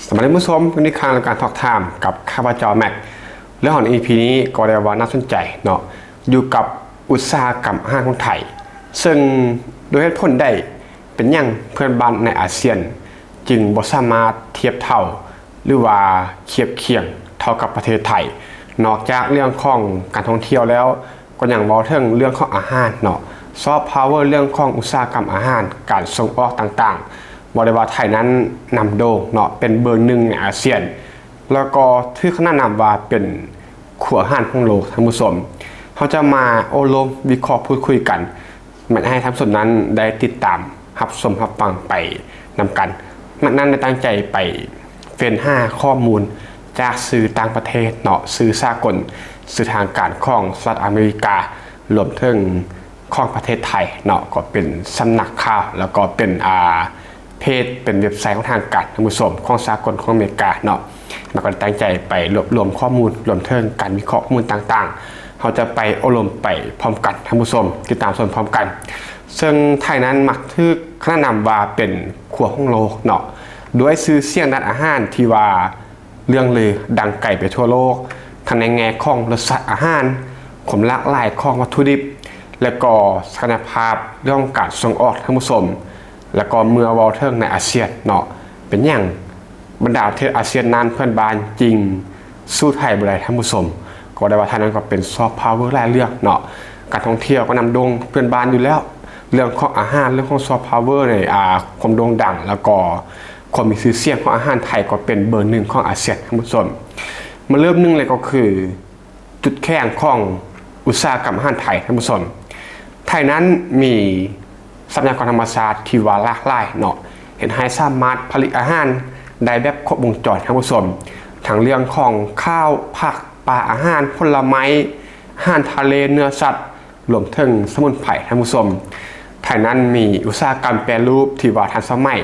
สวัสดีผู้ชมวันนี้ข้างรายการทอล์กไทม์กับข้าพเจ้าแม็กเรื่องของ EP นี้ก็ได้ว่าน่าสนใจเนาะอยู่กับอุตสาหกรรมอาหารของไทยซึ่งโดยเหตุผลได้เป็นอย่างเพื่อนบ้านในอาเซียนจึงบ่สามารถเทียบเท่าหรือว่าเทียบเคียงเท่ากับประเทศไทยนอกจากเรื่องของการท่องเที่ยวแล้วก็ยังเว้าถึงเรื่องของอาหารเนาะซอฟต์พาวเวอร์เรื่องของอุตสาหกรรมอาหารการส่งออกต่างๆบอกได้ว่าไทยนั้นนำโด่งเนาะเป็นเบอร์หนึ่งในอาเซียนแล้วก็ถือขนาดนำว่าเป็นขัวอาหารของโลกท่านผู้ชมเขาจะมาโอลมวิเคราะห์พูดคุยกันมันให้ท่านผู้ชมนั้นได้ติดตามรับชมรับฟังไปนำกันมันนั้นได้ตั้งใจไปเฟ้นหาข้อมูลจากสื่อต่างประเทศเนาะสื่อสากลสื่อทางการของสหรัฐอเมริการวมถึงของประเทศไทยเนาะก็เป็นสำนักข่าวแล้วก็เป็นเพจเป็นเว็บไซต์ของทางการท่านผู้ชมของสากลของอเมริกาเนาะมันก็ตั้งใจไปรวบรวมข้อมูลรวมถึงการวิเคราะห์ข้อมูลต่างๆเขาจะไปอบรมไปพร้อมกันท่านผู้ชมติดตามชมพร้อมกันซึ่งไทยนั้นมักถือขนานนำว่าเป็นขัวของโลกเนาะด้วยซื้อเสียงด้านอาหารที่ว่าเรื่องลือดังไกลไปทั่วโลกทั้งในแง่ของรสชาติอาหารความหลากหลายของวัตถุดิบและก็ศักยภาพเรื่องการส่งออกท่านผู้ชมแล้วก็เมื่อวอลเทิงในอาเซียนเนาะเป็นอย่างบรรดาประเทศอาเซียนนั้นเพื่อนบ้านจริงสู้ไทยบ่ได้ท่านผู้ชมก็ได้ว่าไทยนั้นก็เป็นซอฟต์พาวเวอร์หลายเรื่องเนาะการท่องเที่ยวก็นำโด่งเพื่อนบ้านอยู่แล้วเรื่องของอาหารเรื่องของซอฟต์พาวเวอร์ในความโด่งดังแล้วก็ความมีชื่อเสียงของอาหารไทยก็เป็นเบอร์หนึ่งของอาเซียนท่านผู้ชมมาเริ่มหนึ่งเลยก็คือจุดแข็งของอุตสาหกรรมอาหารไทยท่านผู้ชมไทยนั้นมีทรัพยากรธรรมชาติที่ว่าหลากหลายเนาะเห็นให้สามารถผลิตอาหารได้แบบครบวงจรท่านผู้ชมทั้งเรื่องของข้าวผักปลาอาหารผลไม้อาหารทะเลเนื้อสัตว์รวมถึงสมุนไพรท่านผู้ชมไทยนั้นมีอุตสาหกรรมแปรรูปที่ว่าทันสมัย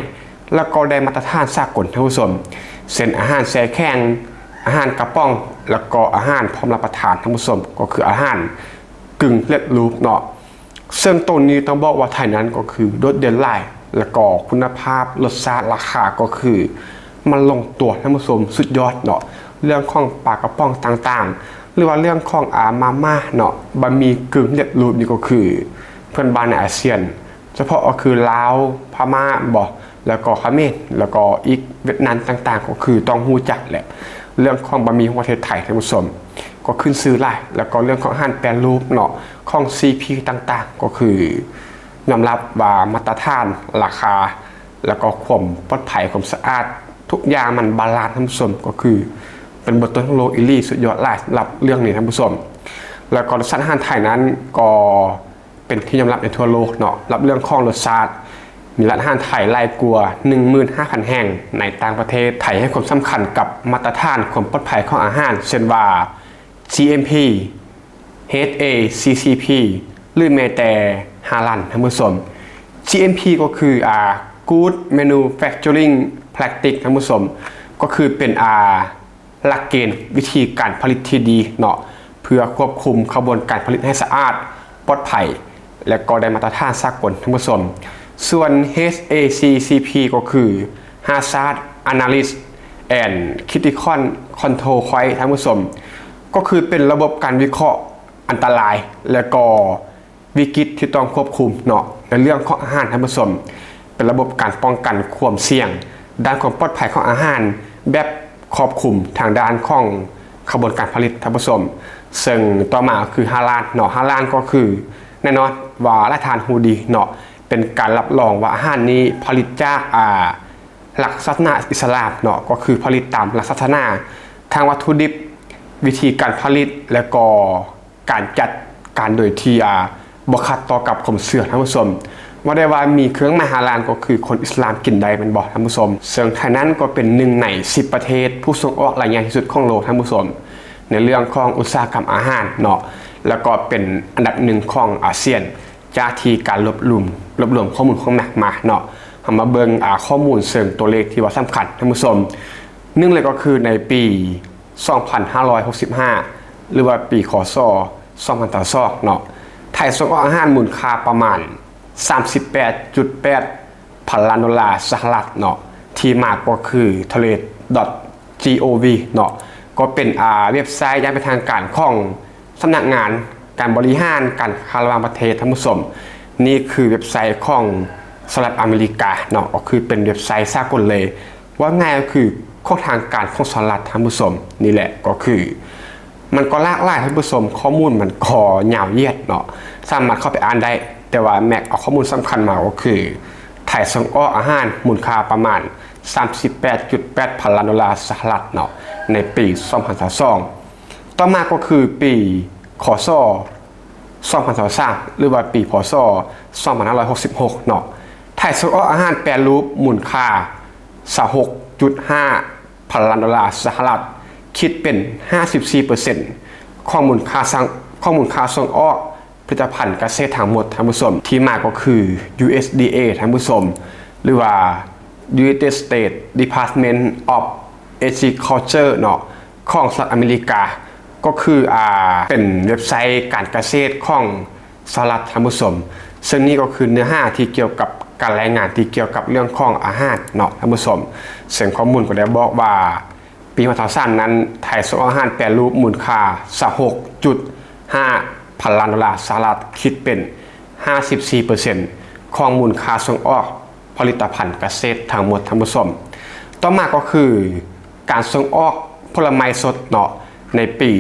แล้วก็ได้มาตรฐานสากลท่านผู้ชมเช่นอาหารแช่แข็งอาหารกระป๋องแล้วก็อาหารพร้อมรับประทานท่านผู้ชมก็คืออาหารกึ่งเล็ดรูปเนาะซึ่งตัวนี้ต้องบอกว่าไทยนั้นก็คือโดดเด่นหลายแล้วก็คุณภาพรสชาติราคาก็คือมันลงตัวท่านผู้ชมสุดยอดเนาะเรื่องของปลากระป๋องต่างๆหรือว่าเรื่องของมาม่าเนาะบะหมี่กึ่งเล็ดรูปนี่ก็คือเพื่อนบ้านในอาเซียนเฉพาะก็คือลาวพม่าบ่แล้วก็เขมรแล้วก็อีกเวียดนามต่างๆก็คือต้องฮู้จักแหละเรื่องของบะหมี่ของประเทศไทยท่านผู้ชมก็ขึ้นซื้อหลายแล้วก็เรื่องของอาหารแปรรูปเนาะของ CP ต่างๆก็คือยอมรับว่ามาตรฐานราคาแล้วก็ความปลอดภัยความสะอาดทุกอย่างมันบาลานซ์ท่านผู้ชมก็คือเป็นบทต้นของโลกอิลี่สุดยอดหลายสำหรับเรื่องนี้ท่านผู้ชมแล้วก็รสชาติอาหารไทยนั้นก็เป็นที่ยอมรับในทั่วโลกเนาะรับเรื่องของรสชาติมีร้านอาหารไทยหลายกว่า 15,000 แห่งในต่างประเทศไทยให้ความสำคัญกับมาตรฐานความปลอดภัยของอาหารเช่นว่า GMP HACCP หรือแม้แต่ฮาลัลท่านผู้ชม GMP ก็คือGood Manufacturing Practice ท่านผู้ชมก็คือเป็นหลักเกณฑ์วิธีการผลิตที่ดีเนาะเพื่อควบคุมกระบวนการผลิตให้สะอาดปลอดภัยและก็ได้มาตรฐานสากลท่านผู้ชมส่วน HACCP ก็คือ Hazard Analysis and Critical Control Point ท่านผู้ชมก็คือเป็นระบบการวิเคราะห์อันตรายและก็วิกฤตที่ต้องควบคุมเนาะในเรื่องของอาหารท่านผู้ชมเป็นระบบการป้องกันความเสี่ยงด้านความปลอดภัยของอาหารแบบครอบคลุมทางด้านของกระบวนการผลิตท่านผู้ชมซึ่งต่อมาคือฮาลาลเนาะฮาลาลก็คือแน่นอนว่าละทานฮูดีเนาะเป็นการรับรองว่าอาหารนี้ผลิตจากหลักศาสนาอิสลามเนาะก็คือผลิตตามหลักศาสนาทางวัตถุดิบวิธีการผลิตและก็การจัดการโดยที่บ่ขัดต่อกับความเชื่อท่านผู้ชมว่าได้ว่ามีเครื่องหมายฮาลาลก็คือคนอิสลามกินได้เป็นบ่ท่านผู้ชมซึ่งไทยนั้นก็เป็นหนึ่งใน10ประเทศผู้ส่งออกรายใหญ่ที่สุดของโลกท่านผู้ชมในเรื่องของอุตสาหกรรมอาหารเนาะแล้วก็เป็นอันดับหนึ่งของอาเซียนจากที่การรวบรวมข้อมูลของแม็กมาเนาะเอามาเบิ่งข้อมูลเชิงตัวเลขที่ว่าสำคัญท่านผู้ชมหนึ่งเลยก็คือในปี 2565 หรือว่าปีคศ 2022 เนาะไทยส่งออกอาหารมูลค่าประมาณ 38.8 พันล้านดอลลาร์สหรัฐเนาะที่มากก็คือทะเล .gov เนาะก็เป็นเว็บไซต์อย่างเป็นทางการของสำนักงานการบริหารการค้าระหว่างประเทศท่านผู้ชมนี่คือเว็บไซต์ของสหรัฐอเมริกาเนาะก็คือเป็นเว็บไซต์สากลเลยว่าง่ายก็คือข้อทางการของสหรัฐท่านผู้ชมนี่แหละก็คือมันก็หลากหลายท่านผู้ชมข้อมูลมันก็ยาวเหยียดเนาะสามารถเข้าไปอ่านได้แต่ว่าแม็กเอาข้อมูลสำคัญมาก็คือไทยส่งออกอาหารมูลค่าประมาณ 38.8 พันล้านดอลลาร์สหรัฐเนาะในปี2022ต่อมาก็คือปีคศ2023หรือว่าปีพศ2566เนาะไทยส่งออกอาหารแปรรูปมูลค่า 26.5 พันล้านดอลลาร์สหรัฐคิดเป็น 54% ของมูลค่าส่งออกผลิตภัณฑ์เกษตรทั้งหมดท่านผู้ชมที่มาก็คือ USDA ท่านผู้ชมหรือว่า United States Department of Agriculture เนาะของสหรัฐอเมริกาก็คือเป็นเว็บไซต์การเกษตรของสหรัฐท่านผู้ชมซึ่งนี่ก็คือเนื้อหาที่เกี่ยวกับการรายงานที่เกี่ยวกับเรื่องของอาหารเนาะท่านผู้ชมซึ่งข้อมูลก็ได้บอกว่าปี2023นั้นไทยส่งอาหารแปรรูปมูลค่า 26.5 พันล้านดอลลาร์สหรัฐคิดเป็น 54% ของมูลค่าส่งออกผลิตภัณฑ์เกษตรทั้งหมดท่านผู้ชมต่อมาก็คือการส่งออกผลไม้สดเนาะในปี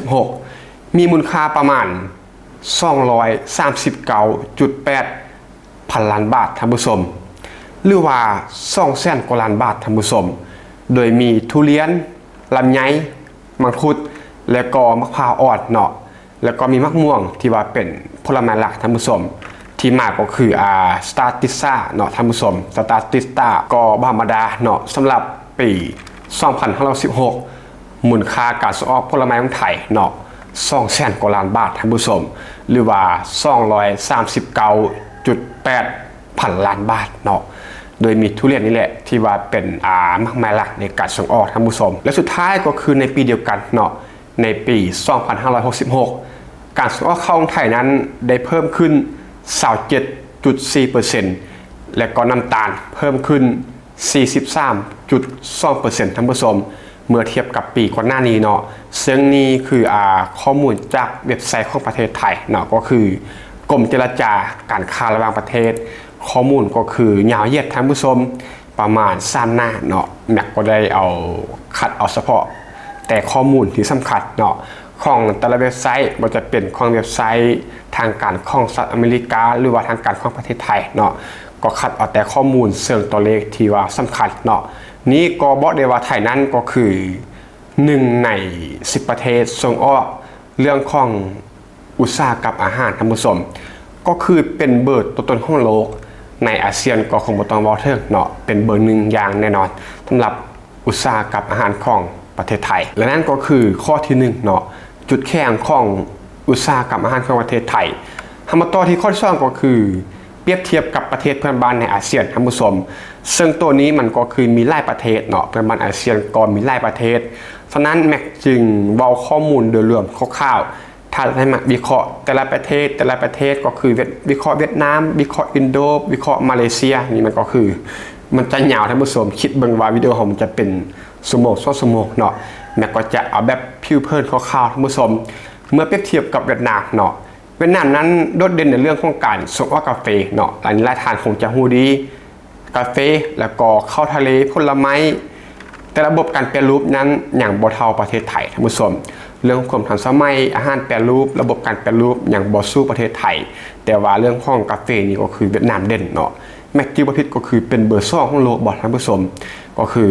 2566 มีมูลค่าประมาณ 239.8 พันล้านบาทท่านผู้ชมหรือว่า200,000 กว่าล้านบาทท่านผู้ชมโดยมีทุเรียนลำไยมังคุดและก็มะพร้าวอ่อนเนาะแล้วก็มีมะม่วงที่ว่าเป็นผลไม้หลักท่านผู้ชมที่มาก็คือสตาติสตาเนาะท่านผู้ชมสตาติสตาก็ธรรมดาเนาะสำหรับปี2516มูลค่าการส่งออกผลไม้ของไทยเนาะ200,000 กว่าล้านบาทท่านผู้ชมหรือว่า239.8 พันล้านบาทเนาะโดยมีทุเรียนนี่แหละที่ว่าเป็นมากมายหลักในการส่งออกท่านผู้ชมและสุดท้ายก็คือในปีเดียวกันเนาะในปี 2566 การส่งออกเข้าของไทยนั้นได้เพิ่มขึ้น 27.4% และก็น้ำตาลเพิ่มขึ้น 43.2% ท่านผู้ชมเมื่อเทียบกับปีก่อนหน้านี้เนาะซึ่งนี่คือข้อมูลจากเว็บไซต์ของประเทศไทยเนาะก็คือกรมเจรจาการค้าระหว่างประเทศข้อมูลก็คือยาวเหยียดท่านผู้ชมประมาณ3 หน้าเนาะแม็กก็ได้เอาคัดเอาเฉพาะแต่ข้อมูลที่สำคัญเนาะของแต่ละเว็บไซต์มันจะเป็นของเว็บไซต์ทางการของสหรัฐอเมริกาหรือว่าทางการของประเทศไทยเนาะก็คัดเอาแต่ข้อมูลเชิงตัวเลขที่ว่าสำคัญเนาะนี้ก็บอกได้ว่าไทยนั้นก็คือ1 ใน 10 ประเทศส่งออกเรื่องของอุตสาหกรรมอาหารท่านผู้ชมก็คือเป็นเบอร์ต้นๆของโลกในอาเซียนก็คงบ่ต้องบอกถึงเนาะเป็นเบอร์ 1อย่างแน่นอนสำหรับอุตสาหกรรมอาหารของประเทศไทยและนั่นก็คือข้อที่1เนาะจุดแข็งของอุตสาหกรรมอาหารของประเทศไทยมาต่อที่ข้อที่2ก็คือเปรียบเทียบกับประเทศเพื่อนบ้านในอาเซียนท่านผู้ชมซึ่งตัวนี้มันก็คือมีหลายประเทศเนาะเพื่อนบ้านอาเซียนก็มีหลายประเทศฉะนั้นแม็กจึงเว้าข้อมูลโดยรวมคร่าวๆถ้าให้มาวิเคราะห์แต่ละประเทศก็คือวิเคราะห์เวียดนามวิเคราะห์อินโดวิเคราะห์มาเลเซียนี่มันก็คือมันจะยาวท่านผู้ชมคิดเบิ่งว่าวิดีโอของมันจะเป็น2 ชั่วโมงเนาะแม็กก็จะเอาแบบผิวเผินคร่าวๆท่านผู้ชมเมื่อเปรียบเทียบกับเวียดนามเนาะเวียดนามนั้นโดดเด่นในเรื่องของการส่งออกกาแฟเนาะหลายทานคงจะฮู้ดีกาแฟแล้วก็ข้าวทะเลผลไม้แต่ระบบการแปรรูปนั้นอย่างบ่เท่าประเทศไทยท่านผู้ชมเรื่องความทันสมัยอาหารแปรรูประบบการแปรรูปอย่างบ่สู้ประเทศไทยแต่ว่าเรื่องของกาแฟนี่ก็คือเวียดนามเด่นเนาะแม็กกี้บ่ผิดก็คือเป็นเบอร์2ของโลกบ่ท่านผู้ชมก็คือ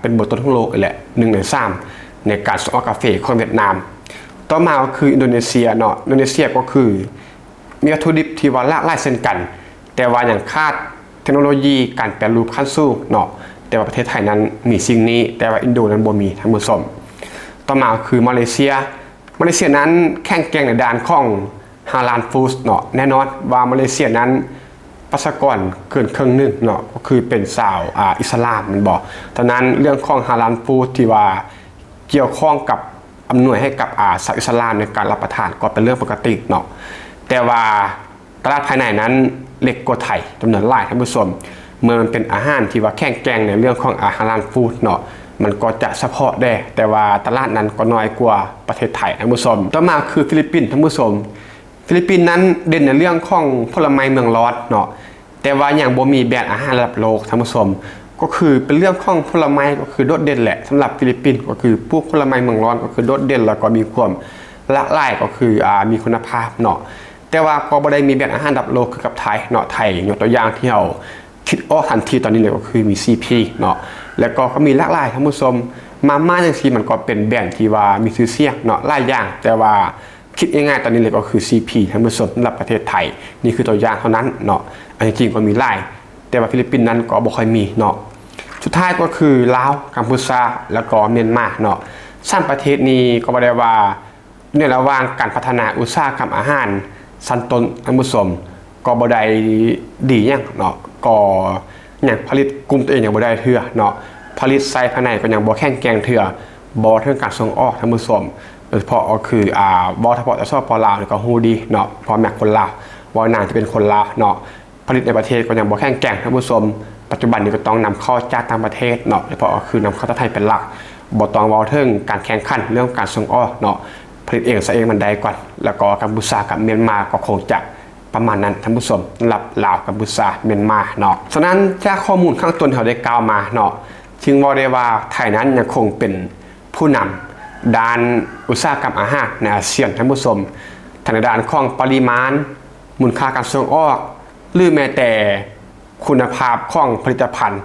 เป็นเบอร์ต้นของโลกแหละ1 ใน 3ในการส่งออกกาแฟของเวียดนามต่อมาก็คืออินโดนีเซียเนาะอินโดนีเซียก็คือมีวัตถุดิบที่ว่าหลากหลายเช่นกันแต่ว่าอย่างคาดเทคโนโลยีการแปรรูปขั้นสูงเนาะแต่ว่าประเทศไทยนั้นมีสิ่งนี้แต่ว่าอินโดนั้นบ่มีท่านผู้ชมต่อมาคือมาเลเซียนั้นแข่งแกร่งในด้านของฮาลาลฟู้ดเนาะแน่นอนว่ามาเลเซียนั้นประชากรเกินครึ่งนึงเนาะก็คือเป็นชาวอิสลามมันบอกฉะนั้นเรื่องของฮาลาลฟู้ดที่ว่าเกี่ยวข้องกับอำนวยให้กับชาวอิสลามในการรับประทานก็เป็นเรื่องปกติเนาะแต่ว่าตลาดภายในนั้นเล็กกว่าไทยจำนวนหลายท่านผู้ชม เมื่อมันเป็นอาหารที่ว่าแข่งแกร่งในเรื่องของอาหารฟู้ดเนาะมันก็จะเฉพาะได้แต่ว่าตลาดนั้นก็น้อยกว่าประเทศไทยท่านผู้ชมต่อมาคือฟิลิปปินส์ท่านผู้ชมฟิลิปปินส์นั้นเด่นในเรื่องของผลไม้เมืองร้อนเนาะแต่ว่าอย่างบ่มีแบรนด์อาหารระดับโลกท่านผู้ชมก็คือเป็นเรื่องของผลไม้ก็คือโดดเด่นแหละสำหรับฟิลิปปินส์ก็คือพวกผลไม้เมืองร้อนก็คือโดดเด่นแล้วก็มีความหลากหลายก็คือมีคุณภาพเนาะแต่ว่าก็บ่ได้มีแบรนด์อาหารระดับโลกคือกับไทยเนาะไทยยกตัวอย่างที่เราคิดออกทันทีตอนนี้เลยก็คือมี CP เนาะแล้วก็มีหลากหลายท่านผู้ชมมาม่าจังซี่มันก็เป็นแบรนด์ที่ว่ามีชื่อเสียงเนาะหลายอย่างแต่ว่าคิดง่ายๆตอนนี้เลยก็คือ CP ท่านผู้ชมสำหรับประเทศไทยนี่คือตัวอย่างเท่านั้นเนาะอันจริงก็มีหลายแต่ว่าฟิลิปปินส์นั้นก็บ่ค่อยมีเนาะสุดท้ายก็คือลาวกัมพูชาแล้วก็เมียนมาเนาะ3ประเทศนี้ก็บ่ได้ว่าในระหว่างการพัฒนาอุตสาหกรรมอาหารชั้นต้นท่านผู้ชมก็บ่ได้ดีหยังเนาะก็อย่างผลิตกลุ่มตัวเองยังบ่ได้เทื่อเนาะผลิตใส่ภายในก็ยังบ่แข็งแกร่งเทื่อบ่เรื่องการส่งออกท่านผู้ชมโดยเฉพาะก็คือบ่เฉพาะแต่ชอบปลาวนี่ก็ฮู้ดีเนาะพอแม่คนลาวบ่นางจะเป็นคนลาวเนาะผลิตในประเทศก็ยังบ่แข็งแกร่งท่านผู้ชมปัจจุบันนี้ก็ต้องนำเข้าจากต่างประเทศเนาะโดยเฉพาะก็คือนำเข้าไทยเป็นหลักบ่ต้องเว้าถึงการแข่งขันเรื่องการส่งออกเนาะผลิตเองซะเองมันได้ก่อนแล้วก็กัมพูชากับเมียนมาก็คงจะประมาณนั้นท่านผู้ชมสำหรับลาวกัมพูชาเมียนมาเนาะฉะนั้นจากข้อมูลข้างต้นที่เราได้กล่าวมาเนาะจึงว่าได้ว่าไทยนั้นยังคงเป็นผู้นำด้านอุตสาหกรรมอาหารในอาเซียนท่านผู้ชมทางด้านของปริมาณมูลค่าการส่งออกหรือแม้แต่คุณภาพของผลิตภัณฑ์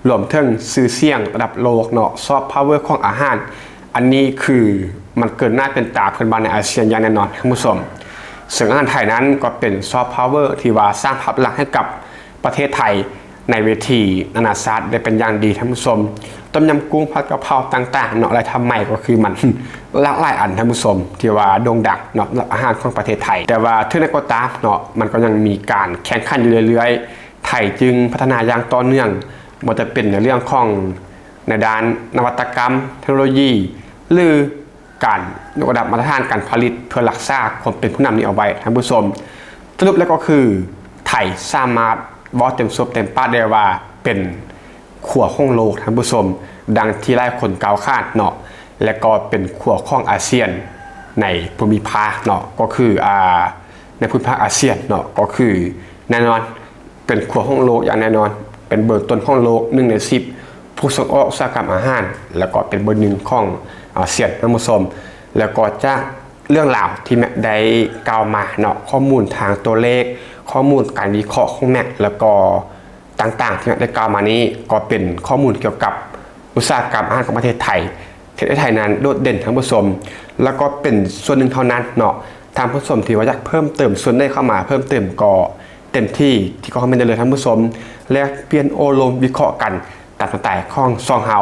รวมถึงชื่อเสียงระดับโลกเนาะซอฟต์พาวเวอร์ของอาหารอันนี้คือมันเกินหน้าเป็นตาเพื่อนบ้านในอาเซียนอย่างแน่นอนท่านผู้ชมซึ่งอาหารไทยนั้นก็เป็นซอฟต์พาวเวอร์ที่ว่าสร้างภาพลักษณ์ให้กับประเทศไทยในเวทีนานาชาติได้เป็นอย่างดีท่านผู้ชมต้มยำกุ้งผัดกะเพราต่างๆเนาะอะไรทำใหม่ก็คือมันหลากหลายอันท่านผู้ชมที่ว่าโด่งดังเนาะอาหารของประเทศไทยแต่ว่าถึงในก็ตามเนาะมันก็ยังมีการแข่งขันอยู่เรื่อยๆไทยจึงพัฒนาอย่างต่อเนื่องบ่ว่าจะเป็นในเรื่องของในด้านนวัตกรรมเทคโนโลยีหรือการยกระดับมาตรฐานการผลิตเพื่อรักษาความเป็นผู้นำนี้เอาไว้ท่านผู้ชมสรุปแล้วก็คือไทยสามารถบอกเต็มสบเต็มปากได้ว่าเป็นขั้วของโลกท่านผู้ชมดังที่หลายคนกล่าวขานเนาะและก็เป็นขั้วของอาเซียนในภูมิภาคเนาะก็คือในภูมิภาคอาเซียนเนาะก็คือแน่นอนเป็นขั้วของโลกอย่างแน่นอนเป็นเบอร์ต้นของโลก1 ใน 10ผู้ส่งออกอุตสาหกรรมอาหารแล้วก็เป็นเบอร์1ของอาเซียนท่านผู้ชมแล้วก็จะเรื่องราวที่แม็กได้กล่าวมาเนาะข้อมูลทางตัวเลขข้อมูลการวิเคราะห์ของแม็กแล้วก็ต่างๆที่แม็กได้กล่าวมานี้ก็เป็นข้อมูลเกี่ยวกับอุตสาหกรรมอาหารของประเทศไทยประเทศไทยนั้นโดดเด่นท่านผู้ชมแล้วก็เป็นส่วนหนึ่งเท่านั้นเนาะทางผู้ชมที่ว่าอยากเพิ่มเติมส่วนได้เข้ามาเพิ่มเติมก็เต็มที่ก็คอมเมนต์ได้เลยท่านผู้ชมและเปลี่ยนโอลมวิเคราะห์กันตามสไตล์ของซองเฮา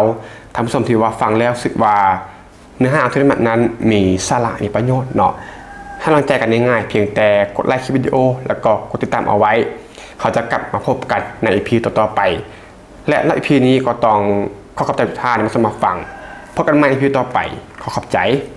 ท่านผู้ชมที่ว่าฟังแล้วรู้สึกว่าเนื้อหาที่นั้นมีสาระมีประโยชน์เนาะให้กำลังใจกันง่ายๆเพียงแต่กดไลค์คลิปวิดีโอแล้วก็กดติดตามเอาไว้เขาจะกลับมาพบกันใน EP ต่อๆไปและใน EP นี้ก็ต้องขอขอบใจทุกท่านที่มาฟังพบกันใหม่ EP ต่อไปขอขอบใจ